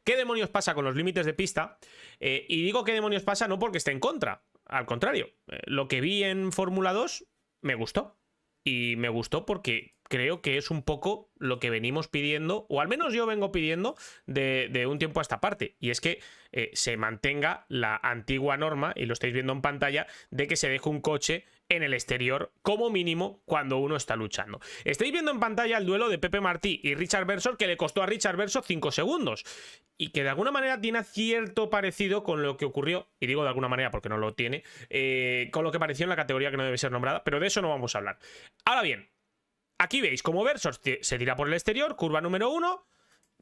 ¿qué demonios pasa con los límites de pista? Y digo qué demonios pasa no porque esté en contra, al contrario, lo que vi en Fórmula 2 me gustó. Y me gustó porque creo que es un poco lo que venimos pidiendo, o al menos yo vengo pidiendo de un tiempo a esta parte. Y es que se mantenga la antigua norma, y lo estáis viendo en pantalla, de que se deje un coche en el exterior como mínimo cuando uno está luchando. Estáis viendo en pantalla el duelo de Pepe Martí y Richard Bersor, que le costó a Richard Bersor 5 segundos. Y que de alguna manera tiene cierto parecido con lo que ocurrió, y digo de alguna manera porque no lo tiene, con lo que pareció en la categoría que no debe ser nombrada, pero de eso no vamos a hablar. Ahora bien, aquí veis como Bersor se tira por el exterior, curva número 1,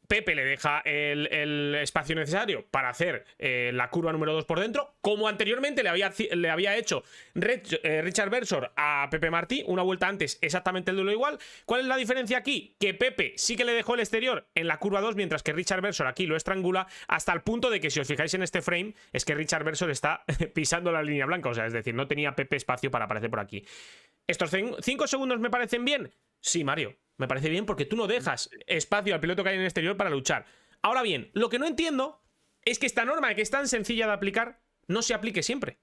Pepe le deja el espacio necesario para hacer la curva número 2 por dentro, como anteriormente le había hecho Richard Bersor a Pepe Martí una vuelta antes, exactamente el duelo igual. ¿Cuál es la diferencia aquí? Que Pepe sí que le dejó el exterior en la curva 2, mientras que Richard Bersor aquí lo estrangula, hasta el punto de que, si os fijáis en este frame, es que Richard Bersor está pisando la línea blanca, o sea, es decir, no tenía Pepe espacio para aparecer por aquí. ¿Estos 5 segundos me parecen bien? Sí, Mario, me parece bien porque tú no dejas espacio al piloto que hay en el exterior para luchar. Ahora bien, lo que no entiendo es que esta norma, que es tan sencilla de aplicar, no se aplique siempre.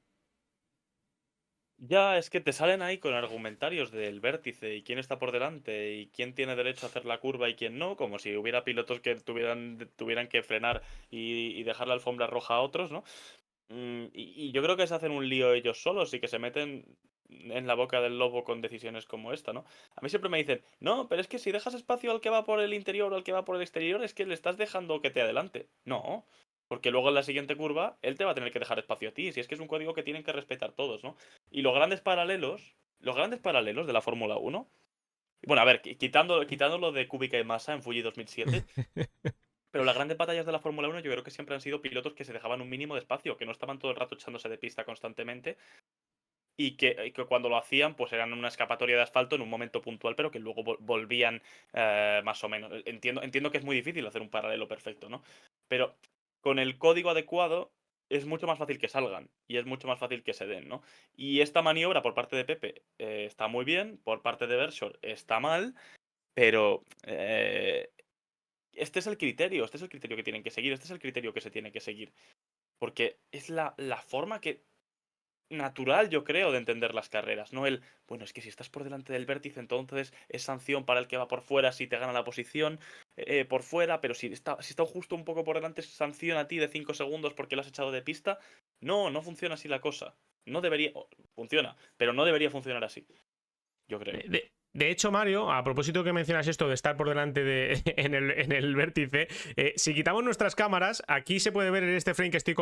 Ya, es que te salen ahí con argumentarios del vértice y quién está por delante y quién tiene derecho a hacer la curva y quién no, como si hubiera pilotos que tuvieran que frenar y dejar la alfombra roja a otros, ¿no? Y yo creo que se hacen un lío ellos solos y que se meten en la boca del lobo con decisiones como esta, ¿no? A mí siempre me dicen, no, pero es que si dejas espacio al que va por el interior o al que va por el exterior, es que le estás dejando que te adelante. No, porque luego en la siguiente curva él te va a tener que dejar espacio a ti, si es que es un código que tienen que respetar todos, ¿no? Y los grandes paralelos de la Fórmula 1, bueno, a ver, quitándolo de Kubica y Massa en Fuji 2007, pero las grandes batallas de la Fórmula 1 yo creo que siempre han sido pilotos que se dejaban un mínimo de espacio, que no estaban todo el rato echándose de pista constantemente y que cuando lo hacían pues eran una escapatoria de asfalto en un momento puntual, pero que luego volvían más o menos. Entiendo que es muy difícil hacer un paralelo perfecto, ¿no? Pero con el código adecuado es mucho más fácil que salgan y es mucho más fácil que se den, ¿no? Y esta maniobra por parte de Pepe está muy bien, por parte de Bersor está mal, pero este es el criterio que tienen que seguir, este es el criterio que se tiene que seguir. Porque es la forma natural, yo creo, de entender las carreras, no bueno, es que si estás por delante del vértice, entonces es sanción para el que va por fuera si te gana la posición por fuera, pero si está justo un poco por delante, es sanción a ti de 5 segundos porque lo has echado de pista. No funciona así la cosa. No debería... Funciona, pero no debería funcionar así, yo creo. De hecho, Mario, a propósito que mencionas esto de estar por delante en el vértice, si quitamos nuestras cámaras, aquí se puede ver en este frame que estoy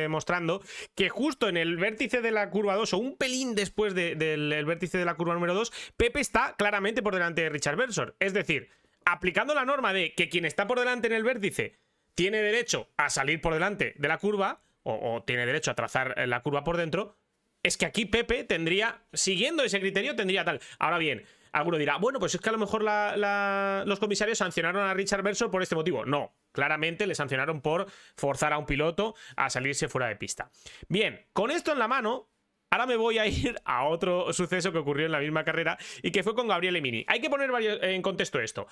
mostrando que justo en el vértice de la curva 2, o un pelín después del vértice de la curva número 2, Pepe está claramente por delante de Richard Bersor. Es decir, aplicando la norma de que quien está por delante en el vértice tiene derecho a salir por delante de la curva, o tiene derecho a trazar la curva por dentro, es que aquí Pepe tendría, siguiendo ese criterio, tendría tal. Ahora bien, alguno dirá, bueno, pues es que a lo mejor los comisarios sancionaron a Richard Bersor por este motivo. No, claramente le sancionaron por forzar a un piloto a salirse fuera de pista. Bien, con esto en la mano, ahora me voy a ir a otro suceso que ocurrió en la misma carrera y que fue con Gabriel Mini. Hay que poner en contexto esto.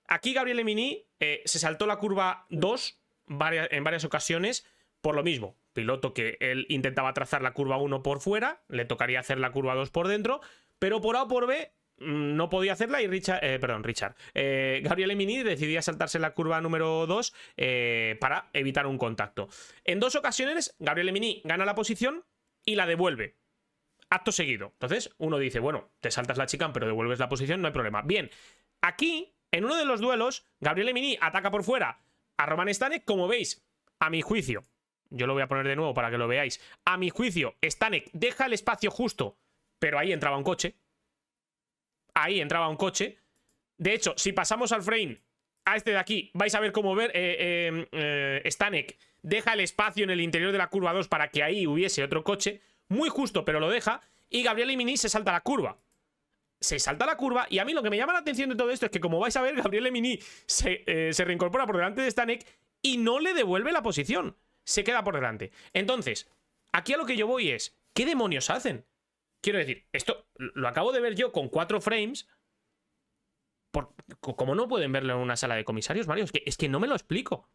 Aquí Gabriel Mini se saltó la curva 2 en varias ocasiones por lo mismo. Piloto que él intentaba trazar la curva 1 por fuera, le tocaría hacer la curva 2 por dentro, pero por A o por B no podía hacerla y Gabriel Emini decidía saltarse la curva número 2 para evitar un contacto. En 2 ocasiones Gabriel Emini gana la posición y la devuelve acto seguido. Entonces uno dice, bueno, te saltas la chicane pero devuelves la posición, no hay problema. Bien, aquí en uno de los duelos Gabriel Emini ataca por fuera a Roman Stanek, como veis, a mi juicio. Yo lo voy a poner de nuevo para que lo veáis. A mi juicio, Stanek deja el espacio justo, pero ahí entraba un coche. Ahí entraba un coche. De hecho, si pasamos al frame a este de aquí, vais a ver cómo Stanek deja el espacio en el interior de la curva 2 para que ahí hubiese otro coche. Muy justo, pero lo deja. Y Gabriel Emini se salta la curva. Se salta la curva. Y a mí lo que me llama la atención de todo esto es que, como vais a ver, Gabriel Emini se reincorpora por delante de Stanek y no le devuelve la posición. Se queda por delante. Entonces, aquí a lo que yo voy es, ¿qué demonios hacen? Quiero decir, esto lo acabo de ver yo con 4 frames. ¿Cómo no pueden verlo en una sala de comisarios, Mario? Es que no me lo explico.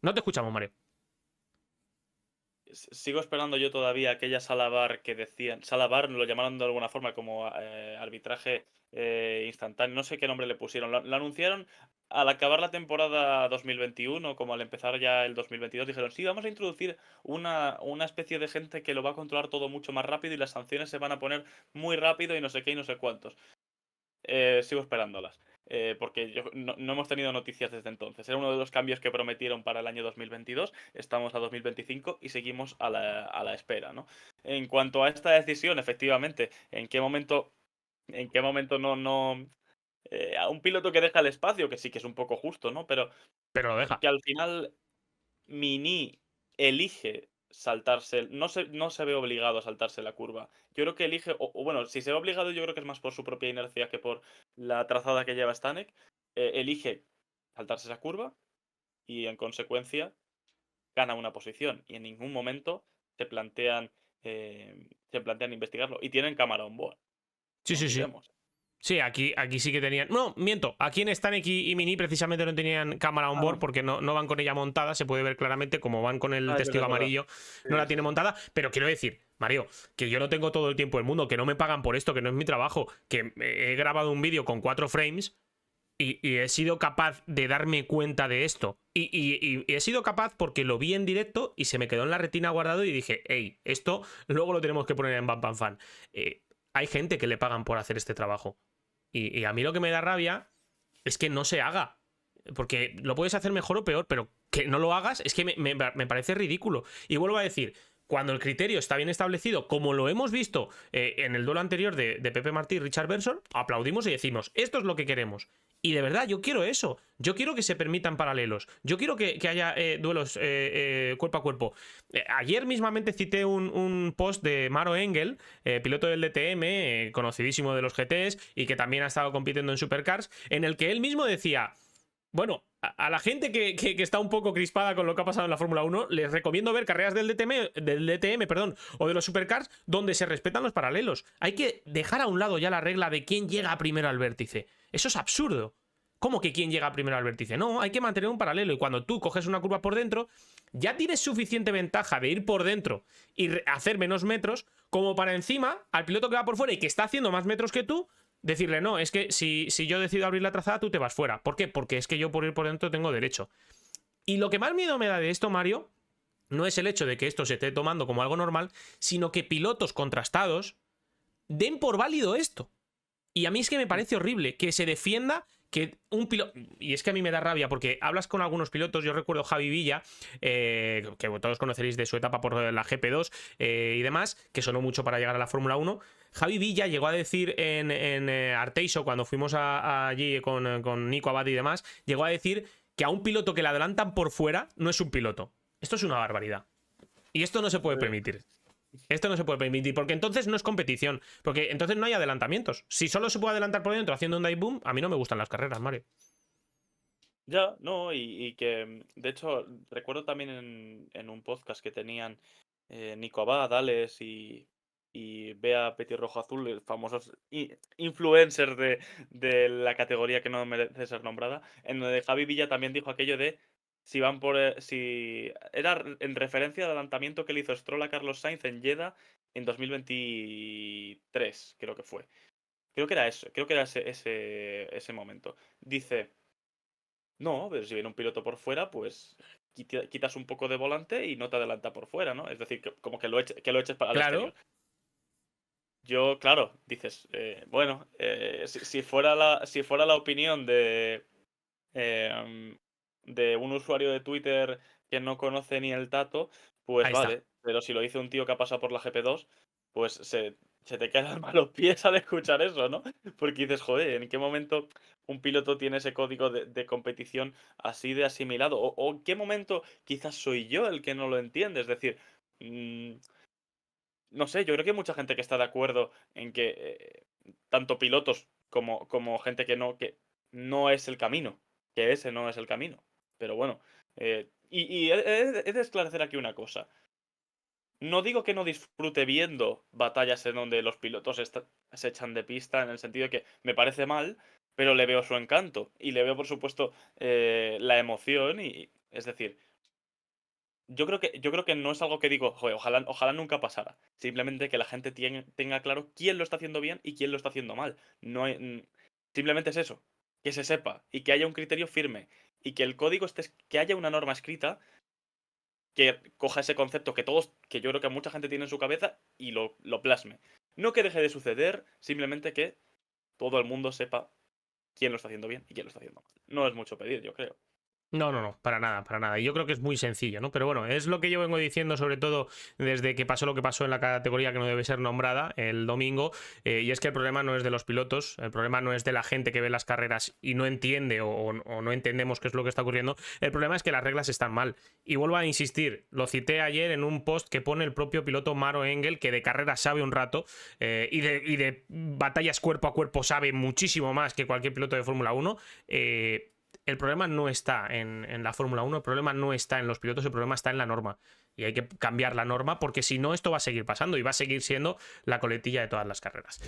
No te escuchamos, Mario. Sigo esperando yo todavía aquella sala bar que decían. Sala bar lo llamaron de alguna forma como arbitraje instantáneo. No sé qué nombre le pusieron. Lo anunciaron al acabar la temporada 2021, como al empezar ya el 2022. Dijeron: sí, vamos a introducir una especie de gente que lo va a controlar todo mucho más rápido y las sanciones se van a poner muy rápido y no sé qué y no sé cuántos. Sigo esperándolas. Porque no hemos tenido noticias desde entonces. Era uno de los cambios que prometieron para el año 2022. Estamos a 2025 y seguimos a la espera, ¿no? En cuanto a esta decisión, efectivamente, en qué momento a un piloto que deja el espacio, que sí que es un poco justo, ¿no? Pero Pero lo deja. que al final Mini elige saltarse, no se ve obligado a saltarse la curva. Yo creo que elige, o bueno, si se ve obligado, yo creo que es más por su propia inercia que por la trazada que lleva Stanek. Elige saltarse esa curva y en consecuencia gana una posición. Y en ningún momento se plantean investigarlo. Y tienen cámara on board, Sí, no sí, sí. olvidemos. Sí, aquí sí que tenían. No, miento. Aquí en Stanek y Mini precisamente no tenían cámara on Ah, board no. porque no van con ella montada. Se puede ver claramente como van con el Ah, es testigo verdad, es verdad. amarillo. No Sí, la sí, tiene sí. montada. Pero quiero decir, Mario, que yo no tengo todo el tiempo del mundo, que no me pagan por esto, que no es mi trabajo, que he grabado un vídeo con 4 frames y he sido capaz de darme cuenta de esto. Y he sido capaz porque lo vi en directo y se me quedó en la retina guardado y dije: hey, esto luego lo tenemos que poner en Bam Bam Fan. Hay gente que le pagan por hacer este trabajo. Y a mí lo que me da rabia es que no se haga. Porque lo puedes hacer mejor o peor, pero que no lo hagas es que me parece ridículo. Y vuelvo a decir, cuando el criterio está bien establecido, como lo hemos visto en el duelo anterior de Pepe Martí y Richard Benson, aplaudimos y decimos: esto es lo que queremos. Y de verdad, yo quiero eso. Yo quiero que se permitan paralelos. Yo quiero que haya duelos cuerpo a cuerpo. Ayer mismamente cité un post de Maro Engel, piloto del DTM, conocidísimo de los GTs y que también ha estado compitiendo en Supercars, en el que él mismo decía: bueno, a la gente que está un poco crispada con lo que ha pasado en la Fórmula 1, les recomiendo ver carreras del DTM, perdón, o de los Supercars donde se respetan los paralelos. Hay que dejar a un lado ya la regla de quién llega primero al vértice. Eso es absurdo. ¿Cómo que quién llega primero al vértice? No, hay que mantener un paralelo. Y cuando tú coges una curva por dentro, ya tienes suficiente ventaja de ir por dentro y hacer menos metros como para encima al piloto que va por fuera y que está haciendo más metros que tú, decirle: no, es que si yo decido abrir la trazada, tú te vas fuera. ¿Por qué? Porque es que yo por ir por dentro tengo derecho. Y lo que más miedo me da de esto, Mario, no es el hecho de que esto se esté tomando como algo normal, sino que pilotos contrastados den por válido esto. Y a mí es que me parece horrible que se defienda que un piloto. Y es que a mí me da rabia porque hablas con algunos pilotos. Yo recuerdo Javi Villa, que todos conoceréis de su etapa por la GP2 y demás, que sonó mucho para llegar a la Fórmula 1. Javi Villa llegó a decir en Arteixo, cuando fuimos allí con Nico Abad y demás, llegó a decir que a un piloto que le adelantan por fuera no es un piloto. Esto es una barbaridad. Y esto no se puede permitir. Esto no se puede permitir, porque entonces no es competición. Porque entonces no hay adelantamientos. Si solo se puede adelantar por dentro haciendo un dive boom, a mí no me gustan las carreras, Mario. Ya, no, y que de hecho recuerdo también en un podcast que tenían Nico Abad, Alex y Bea Petirrojo Azul, famosos influencers de la categoría que no merece ser nombrada, en donde Javi Villa también dijo aquello de si van por si era en referencia al adelantamiento que le hizo Stroll a Carlos Sainz en Jeddah en 2023, creo que fue. Creo que era eso, creo que era ese momento. Dice: no, pero si viene un piloto por fuera, pues quitas un poco de volante y no te adelanta por fuera, ¿no? Es decir, como que lo eches al exterior. Claro, Yo, claro, dices, bueno, si fuera la opinión de un usuario de Twitter que no conoce ni el tato, pues ahí está. vale. Pero si lo dice un tío que ha pasado por la GP2, pues se te caen las malos pies al escuchar eso, ¿no? Porque dices: joder, ¿en qué momento un piloto tiene ese código de competición así de asimilado? O en qué momento quizás soy yo el que no lo entiende. Es decir, mm, no sé, yo creo que hay mucha gente que está de acuerdo en que tanto pilotos como gente que no es el camino, que ese no es el camino. Pero bueno, y he de esclarecer aquí una cosa. No digo que no disfrute viendo batallas en donde los pilotos se echan de pista, en el sentido de que me parece mal, pero le veo su encanto y le veo, por supuesto, la emoción. Y es decir, yo creo que no es algo que digo, "Joder, ojalá nunca pasara". Simplemente que la gente tenga claro quién lo está haciendo bien y quién lo está haciendo mal. No hay simplemente es eso, que se sepa y que haya un criterio firme y que el código que haya una norma escrita que coja ese concepto que yo creo que mucha gente tiene en su cabeza y lo plasme. No que deje de suceder, simplemente que todo el mundo sepa quién lo está haciendo bien y quién lo está haciendo mal. No es mucho pedir, yo creo. No, no, no, para nada, para nada. Y yo creo que es muy sencillo, ¿no? Pero bueno, es lo que yo vengo diciendo, sobre todo desde que pasó lo que pasó en la categoría que no debe ser nombrada el domingo. Y es que el problema no es de los pilotos, el problema no es de la gente que ve las carreras y no entiende o no entendemos qué es lo que está ocurriendo. El problema es que las reglas están mal. Y vuelvo a insistir, lo cité ayer en un post que pone el propio piloto Maro Engel, que de carreras sabe un rato y de batallas cuerpo a cuerpo sabe muchísimo más que cualquier piloto de Fórmula 1. El problema no está en la Fórmula 1, el problema no está en los pilotos, el problema está en la norma. Y hay que cambiar la norma porque si no, esto va a seguir pasando y va a seguir siendo la coletilla de todas las carreras.